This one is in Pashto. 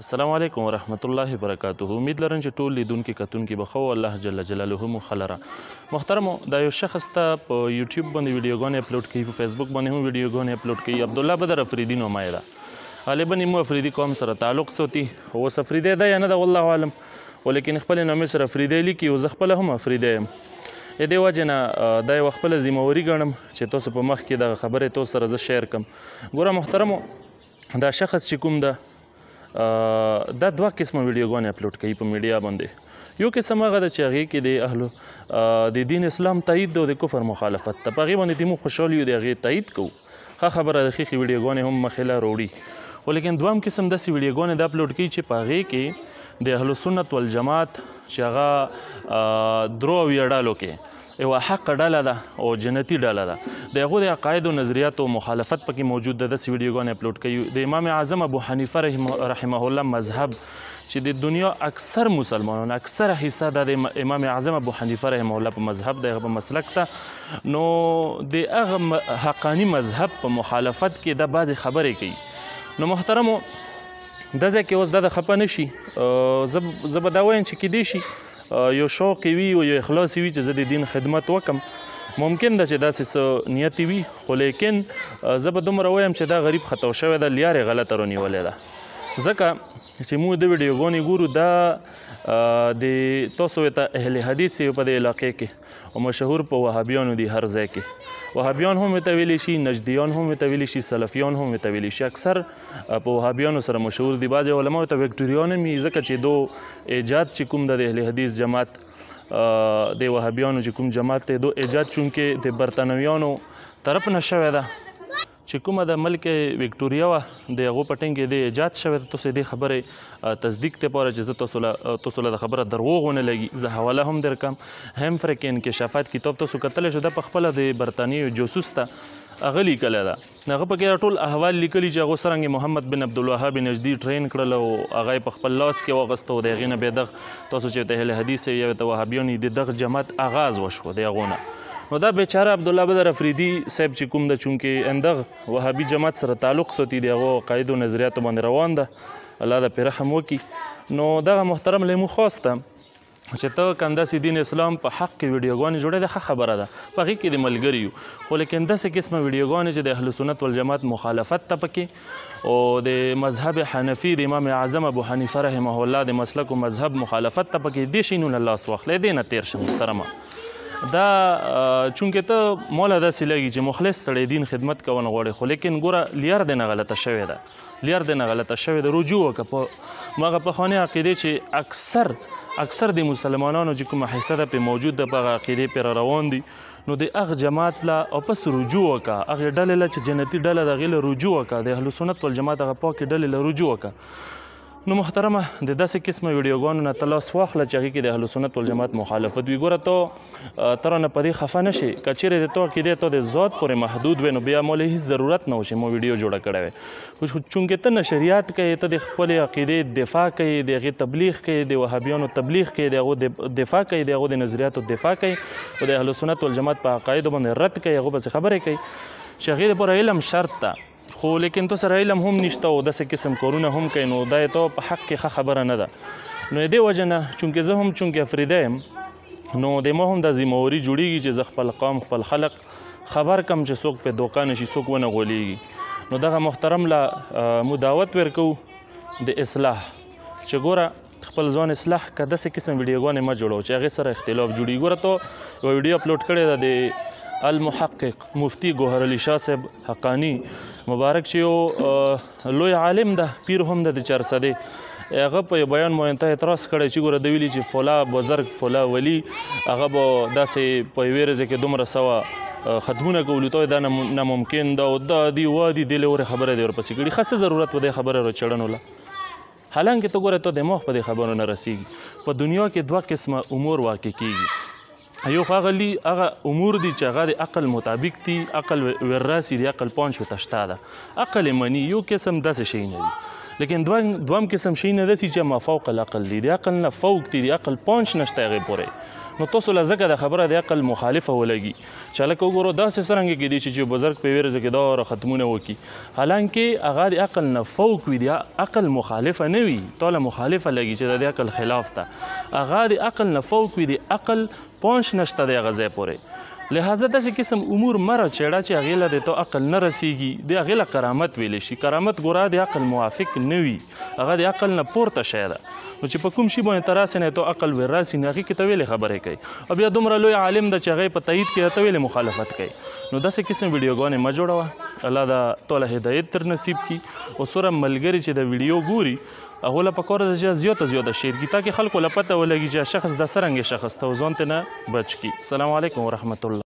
السلام علیکم ورحمت الله وبرکاته. امید لرم چې ټول لیدونکي کتونکي به ښه الله جل جلاله مو ښه لره. محترمو، دا یو شخص ته په یوټیوب باندې ویډیوګانې اپلوډ کوي، په فیسبوک باندې هم ویډیوګانې اپلوډ کوي. عبدالله بدر افریدي نومه ده. غالبا یې افریدي قوم سره تعلق ساتي. اوس افریدی ده یا نه ده والله عالم، ولیکن خپل نامې سره افریدی لیکي او زه خپله هم افریدی یم. د دې وجې نه دا یوه خپله ذمهوري ګڼم چې تاسو په مخ کې دغه خبرې تاسو سره زه شیر کړم. ګوره محترمو، دا شخص چې کوم ده دا دوه قسمه ویډیوګانې اپلوډ کوي په میډیا باندې. یو قسم هغه ده چې هغې کې د اهلو د دین اسلام تایید او د کفر مخالفت ته په هغې باندې موږ خوشحال یو، د هغې تایید کوو. ښه خبره ده، ښې ویډیوګانې هم مخې له راوړي. ولیکن دویم قسم داسې ویډیوګانې دا اپلوډ کوي چې په هغې کې د اهل سنت والجماعت چې هغه درو اویا ډلو کې یوه حقه ډله ده او جنتي ډله ده، د هغو د عقایدو نظریاتو مخالفت پکې موجود ده. داسې ویډیوګانې اپلوډ کوي. د امام اعظم ابو حنیفه رحمه الله مذهب چې د دنیا اکثر مسلمانانو اکثره حصه ده د امام اعظم ابو حنیفه رحمه الله په مذهب د هغه په مسلک ته، نو د هغه حقاني مذهب په مخالفت کې دا بعضې خبرې کوي. نو محترمو، دا ځای کې اوس دا د خفه نه شي، زه به دا وایم چې کیدای شي یو شوق وي او یو اخلاص وي چې زه د دین خدمت وکم. ممکن ده چې داسې څه نیت وي، خو لیکن زه به دومره وایم چې دا غریب خطا شوی ده، لیارې غلطه رانیولې ده. ځکه چې موږ د ویډیوګانې ګورو، دا د تاسو ته اهل حدیث یو په دې علاقې کې او مشهور په وهابیانو دي هر ځای کې. وهابیان هم ورته ویلی شي، نجدیان هم ورته ویلی شي، سلفیان هم ورته ویلی شي. اکثر په وهابیانو سره مشهور دي. بعضې علما ورته ویکټوریان هم وي، ځکه چې دو ایجاد چې کوم د اهل حدیث جماعت د وهابیانو چې کوم جماعت دی، دو ایجاد چونکې د برطانویانو طرف نه شوی ده. چې کومه د ملک ویکټوریا وه د هغو په ټیم کې د ایجاد شوی ده. تاسو دې خبرې تصدیق دپاره چې زه تاسو له د خبره دروغ ونه لګي، زه حواله هم درکم. هیمفرک انکشافات کتاب تاسو کتلی شو، دا په خپله د برطانیې جاسوس ته هغه لیکلی ده. هغه پکې ټول احوال لیکلي چې هغو څرنګې محمد بن عبدالوهاب نجدي ټرین کړل او هغه یې په خپل لاس کې واغسته او د هغې نه بیا دغه تاسو چې ورته اهل حدیث یا ورته وهابیان د دغه جماعت آغاز وشو د هغو نه. نو دا بیچاره عبدالله بدر افریدي صاحب چې کوم ده، چونکې اندغه وهابي جماعت سره تعلق ساتي، د هغو عقایدو نظریاتو باندې روان ده، الله د پرې رحم وکړي. نو دغه محترم له موږ خواسته چې ته که همداسې دین اسلام په حق کې ویډیوګانې جوړوې، د ښه خبره ده، په هغې کې د ملګري یو. خو لیکن داسې قسمه ویډیوګانې چې د اهل سنت والجماعت مخالفت ته پکې او د مذهب حنفي د امام اعظم ابو حنیفه رحمه الله د مسلک و مذهب مخالفت ته پکې دې شي نو له لاس واخلی، دې نه تېر شه محترمه. دا چونکې ته موله داسې لګي چې مخلص سړی دین خدمت کول غواړي، خو لیکن ګوره لیار دې نه غلطه شوې ده، لیار دې نه غلطه شوې ده. رجوع وکړه په هغه پخوانۍ عقیدې چې اکثر د مسلمانانو چې کومه حصه ده پرې موجود ده، په هغه عقیدې پرې روان دي. نو د هغه جماعت له او پس رجوع وکړه، هغې ډلې له چې جنتي ډله ده هغې له رجوع وکړه، د اهل سنت والجماعت هغه پاکې ډلې له رجوع وکړه. نو محترمه، د داسې قسمه ویډیوګانو نه ته لاس واخله چې هغې کې د اهل سنت والجماعت مخالفت وي. ګوره ته رانه په دې خفه نه شې، که چیرې د تو عقیدې ته د ذات پورې محدود وی، نو بیا مولا هېڅ ضرورت نه و چې مو ویډیو جوړه کړی وی. خو چونکې ته نشریات کوې، ته د خپلې عقیدې دفاع کوې، د هغې تبلیغ کوې، د وهابیانو تبلیغ کوې، د هغو دفاع کوې، د هغو د نظریاتو دفاع کوې او د اهل سنت والجماعت په عقایدو باندې رد کوې، هغو پسې خبرې کوي چې هغې دپاره علم شرط ده. خو لیکن تو سره علم هم نشته او داسې قسم کارونه هم کوي، نو دا یې تو په حق کې ښه خبره نه ده. نو د دې وجه نه چونکې زه هم چونکې افریدی یم، نو د ما هم دا ذمهوري جوړېږي چې زه خپل قوم خپل خلق خبر کم چې څوک پرې دوکه نه شي، څوک ونه غولېږي. نو دغه محترم له مو دعوت ورکوو د اصلاح، چې ګوره خپل ځان اصلاح که داسې قسم ویډیوګانې مه جوړوه چې هغې سره اختلاف جوړېږي. ګوره تو یوه ویډیو اپلوډ کړې ده د المحقق مفتی ګوهر علي شاه صاحب حقانی مبارک، چې یو لوی عالم ده، پیر هم ده د چارسدې. هغه په یو بیان معنته اعتراض کړی چې ګوره د ویلي چې فلا بزرګ فلا ولی هغه به داسې په یوې ورځې کې دومره سوه ختمونه کولو، ته دا ناممکن ده او دا دي وادي دې لورې خبره دې ورپسې کړي. ښه څه ضرورت په دې خبره راچړنو له، حالانکې ته ګوره ته دماغ په دې خبرو نه رسېږي. په دنیا کې دوه قسمه امور واقع کېږي. یو خو هغه امور دي چې هغه د عقل مطابق دي، عقل وراثي دی، عقل پانچ ورته شته ده. عقل یې مني یو قسم داسې شی نه دي، لیکن دویم قسم شی نه داسې چې ما فوق العقل دي، د عقل نه فوق دي، د عقل پانچ نشته هغې پورې. نو تاسو له ځکه د خبره د عقل مخالفه ولګي چې هلکه وګورو داسې څرنګه کیدی شي چې بزرګ په یوې ورځ کې دوره ختمونه وکړي، حالانکې هغه د عقل نه فوق وي، د عقل مخالفه نه وي، تا له مخالفه لګي چې د عقل خلاف ده، هغه د عقل نه فوق وي، د عقل پانچ نشته دی هغه ځای پورې. لہذا داسې قسم امور مره چېړه چې هغې له د تو عقل نه رسیږي، د هغې له کرامت ویلی شي. کرامت ګوره د عقل موافق نه وي، هغه د عقل نه پورته شی ده. نو چې په کوم شي باندې ته راسې نه تو عقل وراسي نه، هغې کې ته ویلې خبرې کوي، او بیا دومره لوی عالم ده چې هغې په تایید کې ته ویلې مخالفت کوي. نو داسې قسم ویډیوګانې مه جوړوه. الله دا توله هدایت تر نصیب کړي. او سوره ملګري چې د ویډیو ګوري هغو له پکار ده چې زیاته شیر کړي تاکې خلکو له پته ولګي چې شخص دا څرنګې شخص ته ځان ته نه بچ کړي. السلام علیکم ورحمت الله.